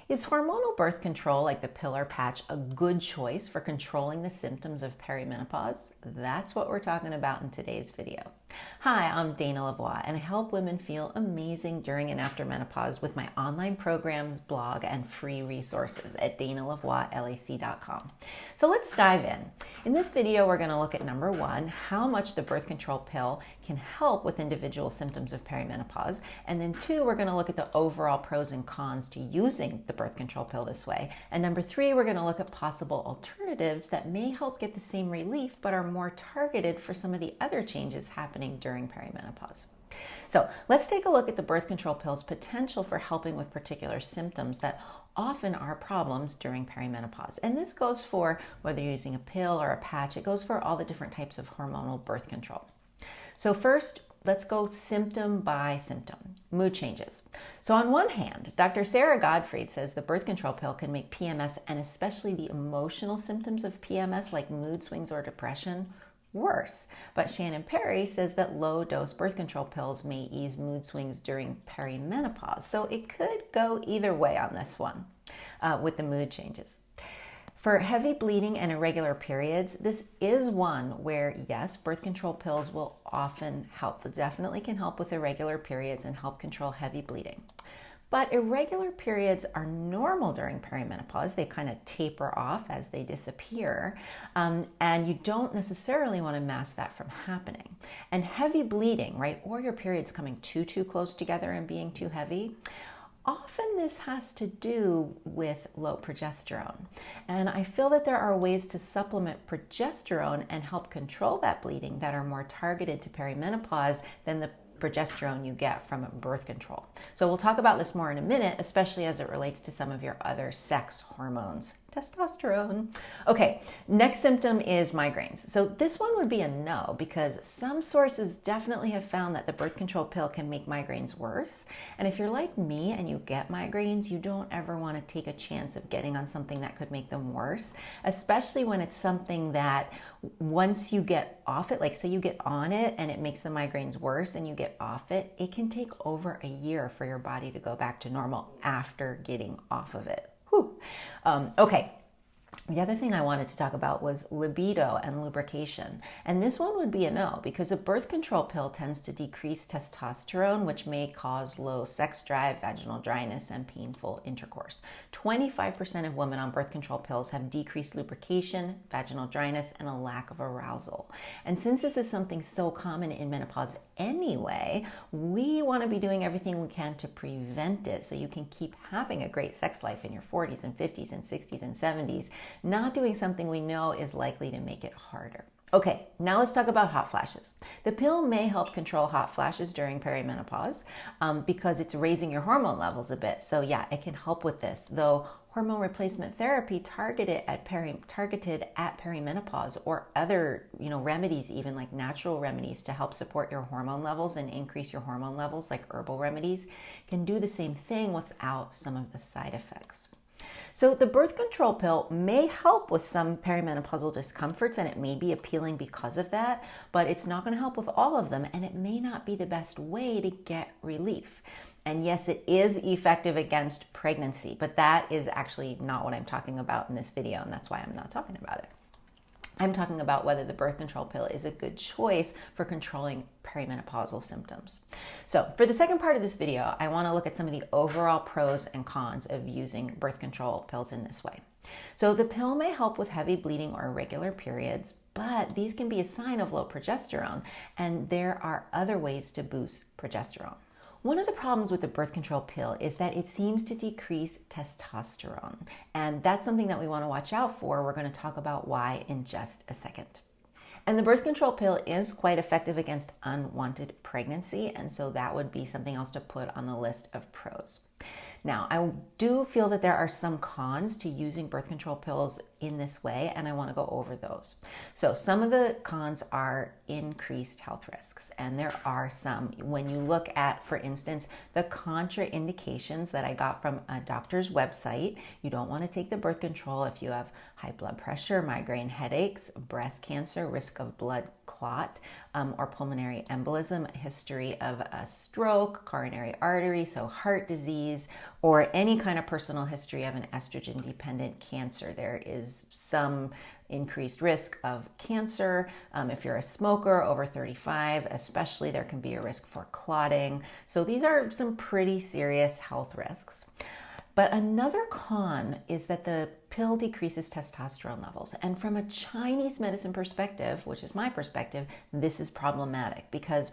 Is hormonal birth control, like the pill or patch, a good choice for controlling the symptoms of perimenopause? That's what we're talking about in today's video. Hi, I'm Dana Lavoie, and I help women feel amazing during and after menopause with my online programs, blog, and free resources at danalavoielac.com. So let's dive in. In this video, we're going to look at number one, how much the birth control pill can help with individual symptoms of perimenopause. And then two, we're going to look at the overall pros and cons to using the birth control pill this way. And number three, we're going to look at possible alternatives that may help get the same relief but are more targeted for some of the other changes happening during perimenopause. So let's take a look at the birth control pill's potential for helping with particular symptoms that often are problems during perimenopause. And this goes for whether you're using a pill or a patch. It goes for all the different types of hormonal birth control. So first, let's go symptom by symptom. Mood changes. So on one hand, Dr. Sarah Gottfried says the birth control pill can make PMS, and especially the emotional symptoms of PMS like mood swings or depression, worse. But Shannon Perry says that low-dose birth control pills may ease mood swings during perimenopause. So it could go either way on this one with the mood changes. For heavy bleeding and irregular periods, this is one where, yes, birth control pills will often help. They definitely can help with irregular periods and help control heavy bleeding. But irregular periods are normal during perimenopause. They kind of taper off as they disappear, and you don't necessarily want to mask that from happening. And heavy bleeding, right, or your periods coming too close together and being too heavy, often this has to do with low progesterone. And I feel that there are ways to supplement progesterone and help control that bleeding that are more targeted to perimenopause than the progesterone you get from birth control. So we'll talk about this more in a minute, especially as it relates to some of your other sex hormones. Testosterone. Okay, next symptom is migraines. So this one would be a no, because some sources definitely have found that the birth control pill can make migraines worse. And if you're like me and you get migraines, you don't ever want to take a chance of getting on something that could make them worse, especially when it's something that once you get off it, like say you get on it and it makes the migraines worse and you get off it, it can take over a year for your body to go back to normal after getting off of it. Okay. The other thing I wanted to talk about was libido and lubrication. And this one would be a no, because a birth control pill tends to decrease testosterone, which may cause low sex drive, vaginal dryness, and painful intercourse. 25% of women on birth control pills have decreased lubrication, vaginal dryness, and a lack of arousal. And since this is something so common in menopause anyway, we want to be doing everything we can to prevent it so you can keep having a great sex life in your 40s and 50s and 60s and 70s, not doing something we know is likely to make it harder. Okay, now let's talk about hot flashes. The pill may help control hot flashes during perimenopause because it's raising your hormone levels a bit. So yeah, it can help with this, though hormone replacement therapy targeted at perimenopause or other, remedies, even like natural remedies to help support your hormone levels and increase your hormone levels, like herbal remedies, can do the same thing without some of the side effects. So the birth control pill may help with some perimenopausal discomforts, and it may be appealing because of that, but it's not going to help with all of them, and it may not be the best way to get relief. And yes, it is effective against pregnancy, but that is actually not what I'm talking about in this video, and that's why I'm not talking about it. I'm talking about whether the birth control pill is a good choice for controlling perimenopausal symptoms. So for the second part of this video, I want to look at some of the overall pros and cons of using birth control pills in this way. So the pill may help with heavy bleeding or irregular periods, but these can be a sign of low progesterone, and there are other ways to boost progesterone. One of the problems with the birth control pill is that it seems to decrease testosterone, and that's something that we want to watch out for. We're going to talk about why in just a second. And the birth control pill is quite effective against unwanted pregnancy, and so that would be something else to put on the list of pros. Now, I do feel that there are some cons to using birth control pills in this way, and I want to go over those. So some of the cons are increased health risks, and there are some. When you look at, for instance, the contraindications that I got from a doctor's website, you don't want to take the birth control if you have high blood pressure, migraine headaches, breast cancer, risk of blood clot or pulmonary embolism, a history of a stroke, coronary artery, so heart disease, or any kind of personal history of an estrogen-dependent cancer. There is some increased risk of cancer. If you're a smoker over 35, especially, there can be a risk for clotting. So these are some pretty serious health risks. But another con is that the pill decreases testosterone levels. And from a Chinese medicine perspective, which is my perspective, this is problematic because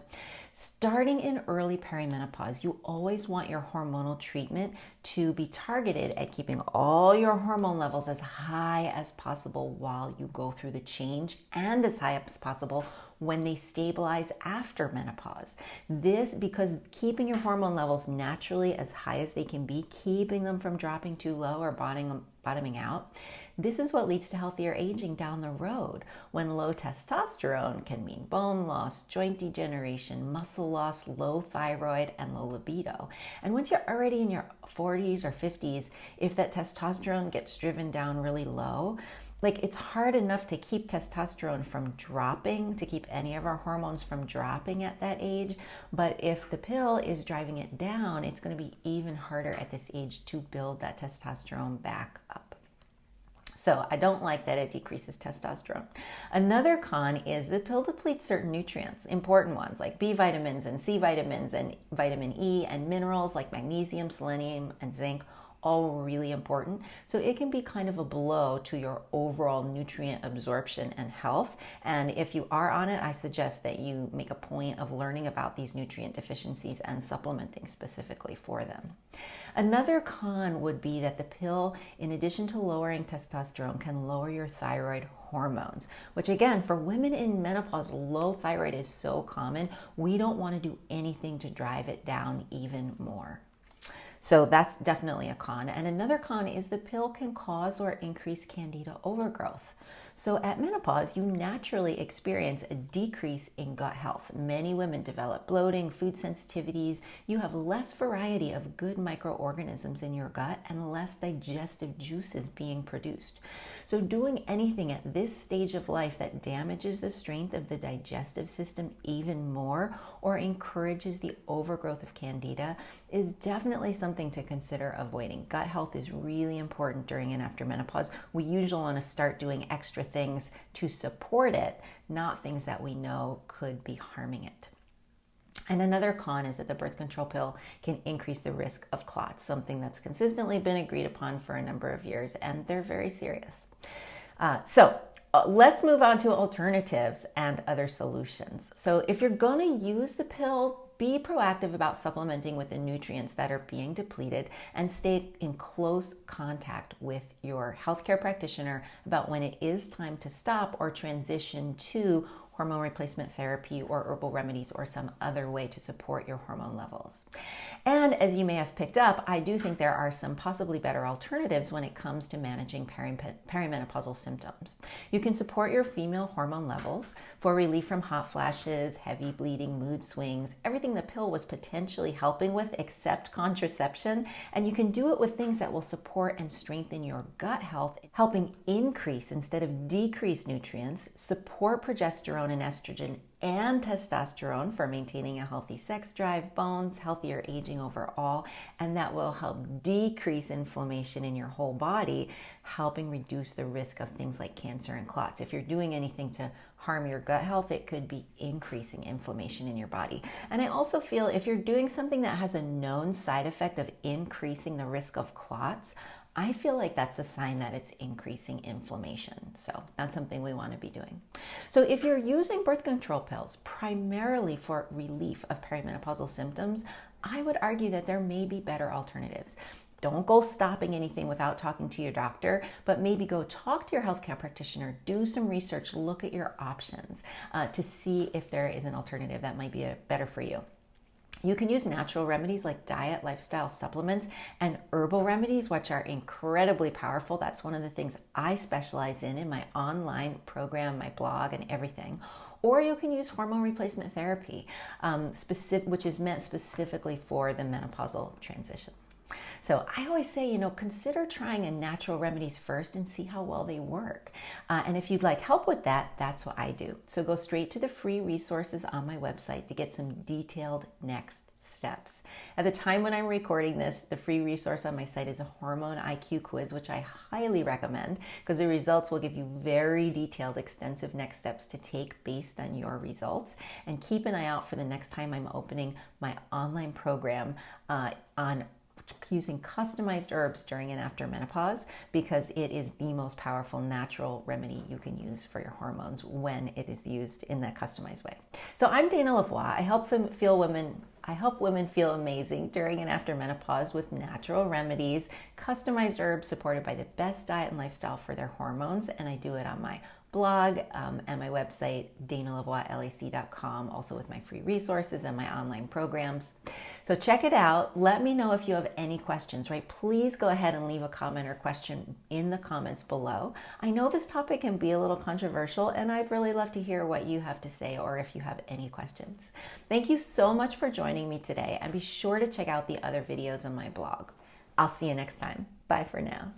starting in early perimenopause, you always want your hormonal treatment to be targeted at keeping all your hormone levels as high as possible while you go through the change, and as high as possible when they stabilize after menopause. This because keeping your hormone levels naturally as high as they can be, keeping them from dropping too low or bottoming out, this is what leads to healthier aging down the road, when low testosterone can mean bone loss, joint degeneration, muscle loss, low thyroid, and low libido. And once you're already in your 40s or 50s, if that testosterone gets driven down really low, like, it's hard enough to keep testosterone from dropping, to keep any of our hormones from dropping at that age. But if the pill is driving it down, it's going to be even harder at this age to build that testosterone back up. So I don't like that it decreases testosterone. Another con is the pill depletes certain nutrients, important ones like B vitamins and C vitamins and vitamin E, and minerals like magnesium, selenium, and zinc, all really important. So it can be kind of a blow to your overall nutrient absorption and health. And if you are on it, I suggest that you make a point of learning about these nutrient deficiencies and supplementing specifically for them. Another con would be that the pill, in addition to lowering testosterone, can lower your thyroid hormones, which again, for women in menopause, low thyroid is so common. We don't want to do anything to drive it down even more. So that's definitely a con. And another con is the pill can cause or increase candida overgrowth. So at menopause, you naturally experience a decrease in gut health. Many women develop bloating, food sensitivities. You have less variety of good microorganisms in your gut and less digestive juices being produced. So doing anything at this stage of life that damages the strength of the digestive system even more or encourages the overgrowth of candida is definitely something to consider avoiding. Gut health is really important during and after menopause. We usually want to start doing extra things to support it, not things that we know could be harming it. And another con is that the birth control pill can increase the risk of clots, something that's consistently been agreed upon for a number of years, and they're very serious. Let's move on to alternatives and other solutions. So if you're going to use the pill, be proactive about supplementing with the nutrients that are being depleted, and stay in close contact with your healthcare practitioner about when it is time to stop or transition to hormone replacement therapy or herbal remedies or some other way to support your hormone levels. And as you may have picked up, I do think there are some possibly better alternatives when it comes to managing perimenopausal symptoms. You can support your female hormone levels for relief from hot flashes, heavy bleeding, mood swings, everything the pill was potentially helping with except contraception. And you can do it with things that will support and strengthen your gut health, helping increase instead of decrease nutrients, support progesterone and estrogen and testosterone for maintaining a healthy sex drive, bones, healthier aging overall, and that will help decrease inflammation in your whole body, helping reduce the risk of things like cancer and clots. If you're doing anything to harm your gut health, it could be increasing inflammation in your body. And I also feel if you're doing something that has a known side effect of increasing the risk of clots, I feel like that's a sign that it's increasing inflammation. So that's something we want to be doing. So if you're using birth control pills primarily for relief of perimenopausal symptoms, I would argue that there may be better alternatives. Don't go stopping anything without talking to your doctor, but maybe go talk to your healthcare practitioner, do some research, look at your options to see if there is an alternative that might be better for you. You can use natural remedies like diet, lifestyle supplements, and herbal remedies, which are incredibly powerful. That's one of the things I specialize in my online program, my blog, and everything. Or you can use hormone replacement therapy, which is meant specifically for the menopausal transition. So I always say, consider trying a natural remedies first and see how well they work. And if you'd like help with that, that's what I do. So go straight to the free resources on my website to get some detailed next steps. At the time when I'm recording this, the free resource on my site is a Hormone IQ quiz, which I highly recommend because the results will give you very detailed, extensive next steps to take based on your results. And keep an eye out for the next time I'm opening my online program on using customized herbs during and after menopause, because it is the most powerful natural remedy you can use for your hormones when it is used in that customized way. So I'm Dana Lavoie. I help women feel amazing during and after menopause with natural remedies, customized herbs supported by the best diet and lifestyle for their hormones, and I do it on my blog and my website, danalavoielac.com, also with my free resources and my online programs. So check it out. Let me know if you have any questions, right? Please go ahead and leave a comment or question in the comments below. I know this topic can be a little controversial, and I'd really love to hear what you have to say or if you have any questions. Thank you so much for joining me today, and be sure to check out the other videos on my blog. I'll see you next time. Bye for now.